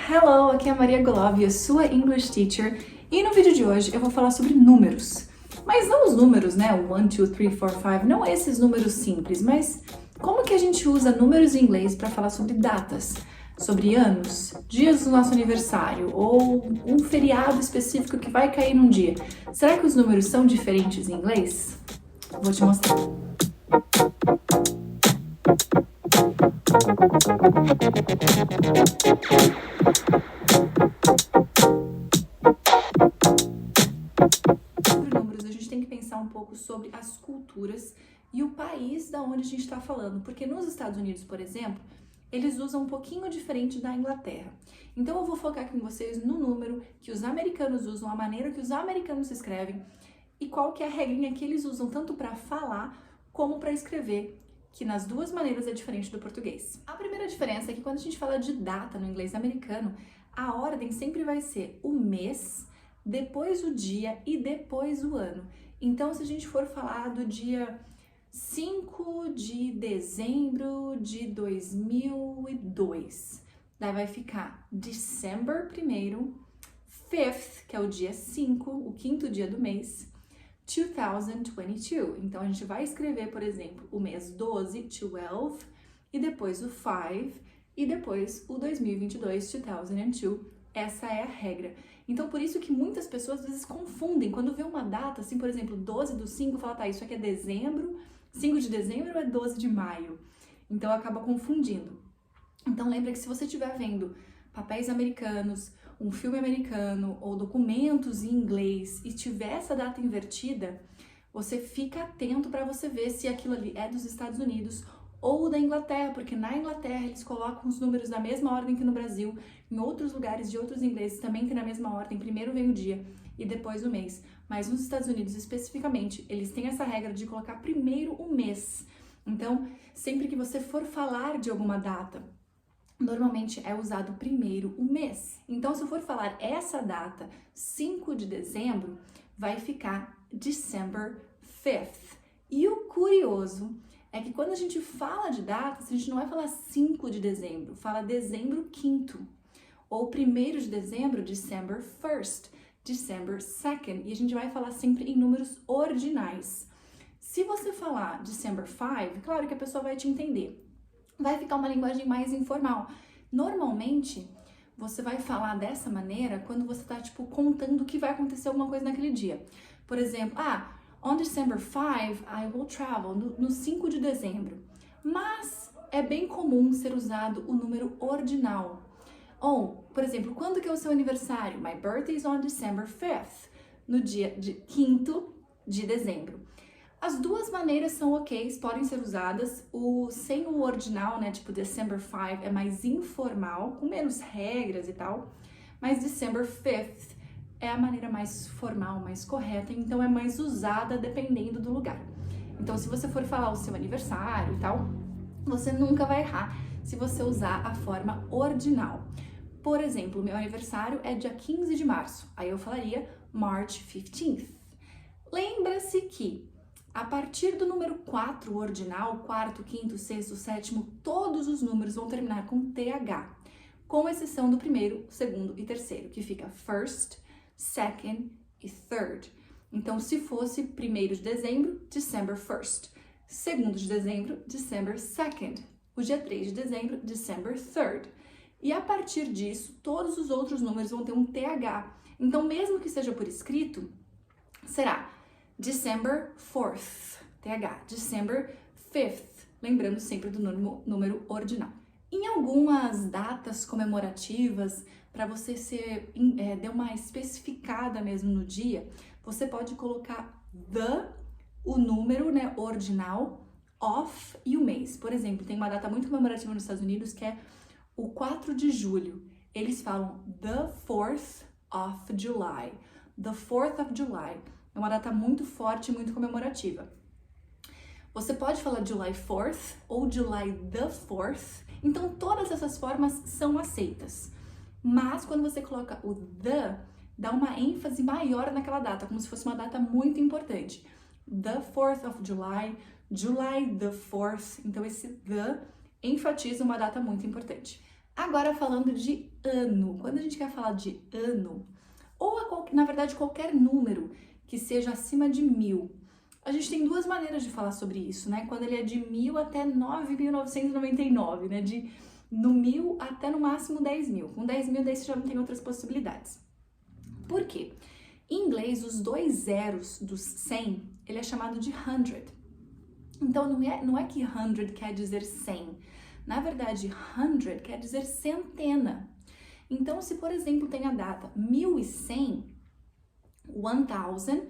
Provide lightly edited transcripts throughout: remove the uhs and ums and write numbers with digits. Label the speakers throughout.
Speaker 1: Hello, aqui é a Maria Golovia, sua English Teacher, e no vídeo de hoje eu vou falar sobre números. Mas não os números, né? O 1, 2, 3, 4, 5, não esses números simples, mas como que a gente usa números em inglês para falar sobre datas, sobre anos, dias do nosso aniversário ou um feriado específico que vai cair num dia. Será que os números são diferentes em inglês? Vou te mostrar. Sobre números, a gente tem que pensar um pouco sobre as culturas e o país da onde a gente está falando, porque nos Estados Unidos, por exemplo, eles usam um pouquinho diferente da Inglaterra. Então eu vou focar com vocês no número que os americanos usam, a maneira que os americanos escrevem e qual que é a regrinha que eles usam tanto para falar como para escrever, que nas duas maneiras é diferente do português. A primeira diferença é que quando a gente fala de data no inglês americano, a ordem sempre vai ser o mês, depois o dia e depois o ano. Então, se a gente for falar do dia 5 de dezembro de 2002, daí vai ficar December primeiro, 5th, que é o dia 5, o quinto dia do mês, 2022. Então, a gente vai escrever, por exemplo, o mês 12, 12, e depois o 5, e depois o 2022, 2002. Essa é a regra. Então, por isso que muitas pessoas às vezes confundem. Quando vê uma data, assim, por exemplo, 12 do 5, fala, tá, isso aqui é dezembro, 5 de dezembro ou é 12 de maio? Então, acaba confundindo. Então, lembra que se você estiver vendo papéis americanos, um filme americano ou documentos em inglês e tiver essa data invertida, você fica atento para você ver se aquilo ali é dos Estados Unidos ou da Inglaterra, porque na Inglaterra eles colocam os números na mesma ordem que no Brasil, em outros lugares de outros ingleses também tem na mesma ordem, primeiro vem o dia e depois o mês, mas nos Estados Unidos especificamente, eles têm essa regra de colocar primeiro o mês. Então, sempre que você for falar de alguma data, normalmente é usado primeiro o mês. Então, se eu for falar essa data, 5 de dezembro, vai ficar December 5th. E o curioso é que quando a gente fala de datas, a gente não vai falar 5 de dezembro, fala dezembro 5º. Ou 1º de dezembro, December 1st, December 2nd. E a gente vai falar sempre em números ordinais. Se você falar December 5, claro que a pessoa vai te entender. Vai ficar uma linguagem mais informal. Normalmente, você vai falar dessa maneira quando você tá, tipo, contando que vai acontecer alguma coisa naquele dia. Por exemplo, on December 5, I will travel, no 5 de dezembro. Mas é bem comum ser usado o número ordinal. Ou, por exemplo, quando que é o seu aniversário? My birthday is on December 5th, no dia de 5º de dezembro. As duas maneiras são ok, podem ser usadas. Sem o ordinal, né, tipo December 5, é mais informal, com menos regras e tal. Mas December 5th é a maneira mais formal, mais correta, então é mais usada dependendo do lugar. Então, se você for falar o seu aniversário e tal, você nunca vai errar se você usar a forma ordinal. Por exemplo, meu aniversário é dia 15 de março, aí eu falaria March 15th. Lembra-se que a partir do número 4, o ordinal, quarto, quinto, sexto, sétimo, todos os números vão terminar com TH, com exceção do primeiro, segundo e terceiro, que fica first, second e third. Então, se fosse 1º de dezembro, December 1st. 2º de dezembro, December 2nd. O dia 3 de dezembro, December 3rd. E a partir disso, todos os outros números vão ter um TH. Então, mesmo que seja por escrito, será December 4th, TH, December 5th, lembrando sempre do número ordinal. Em algumas datas comemorativas, para você dar uma especificada mesmo no dia, você pode colocar o número, né, ordinal, of e o mês. Por exemplo, tem uma data muito comemorativa nos Estados Unidos que é o 4 de julho. Eles falam the 4th of July. The 4th of July. É uma data muito forte e muito comemorativa. Você pode falar July 4th ou July the 4th. Então, todas essas formas são aceitas. Mas, quando você coloca o the, dá uma ênfase maior naquela data, como se fosse uma data muito importante. The 4th of July, July the 4th. Então, esse the enfatiza uma data muito importante. Agora falando de ano, quando a gente quer falar de ano, ou na verdade qualquer número que seja acima de 1000, a gente tem duas maneiras de falar sobre isso, né? Quando ele é de 1000 até 9.999, né? No 1000 até no máximo 10.000. Com 10.000 daí você já não tem outras possibilidades. Por quê? Em inglês, os dois zeros dos 100, ele é chamado de 100. Então, não é que 100 quer dizer 100. Na verdade, 100 quer dizer centena. Então, se, por exemplo, tem a data 1100, 1100,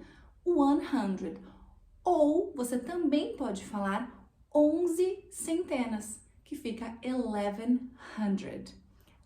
Speaker 1: ou você também pode falar 11 centenas, que fica 1100.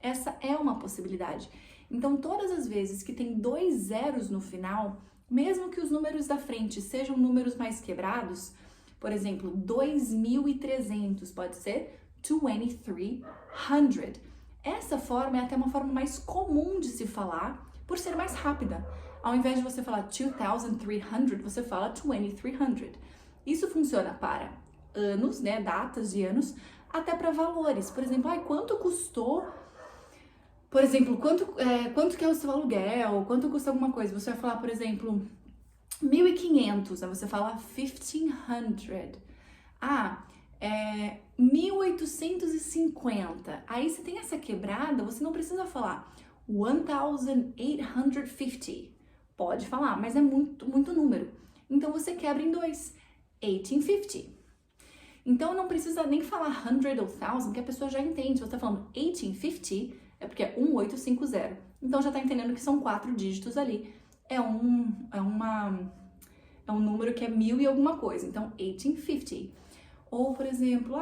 Speaker 1: Essa é uma possibilidade. Então, todas as vezes que tem dois zeros no final, mesmo que os números da frente sejam números mais quebrados, por exemplo, 2.300 pode ser 2300. Essa forma é até uma forma mais comum de se falar, por ser mais rápida. Ao invés de você falar 2,300, você fala 2,300. Isso funciona para anos, né, datas de anos, até para valores. Por exemplo, quanto custou... Por exemplo, quanto que é o seu aluguel? Quanto custa alguma coisa? Você vai falar, por exemplo, 1.500, aí você fala 1.500. 1.850. Aí você tem essa quebrada, você não precisa falar 1.850. Pode falar, mas é muito número. Então você quebra em dois, 1850. Então não precisa nem falar 100 ou 1000, que a pessoa já entende. Se você tá falando 1850, é porque é 1850. Então já tá entendendo que são 4 dígitos ali. É um número que é 1000 e alguma coisa. Então, 1850. Ou, por exemplo,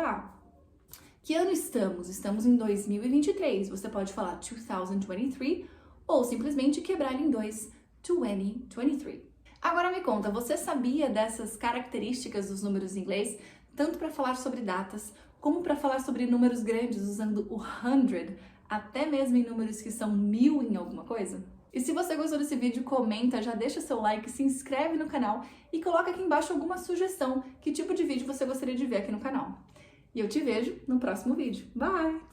Speaker 1: que ano estamos? Estamos em 2023. Você pode falar 2023 ou simplesmente quebrar ele em dois, 2023. Agora me conta, você sabia dessas características dos números em inglês, tanto para falar sobre datas, como para falar sobre números grandes usando o 100, até mesmo em números que são 1000 em alguma coisa? E se você gostou desse vídeo, comenta, já deixa seu like, se inscreve no canal e coloca aqui embaixo alguma sugestão, que tipo de vídeo você gostaria de ver aqui no canal. E eu te vejo no próximo vídeo. Bye!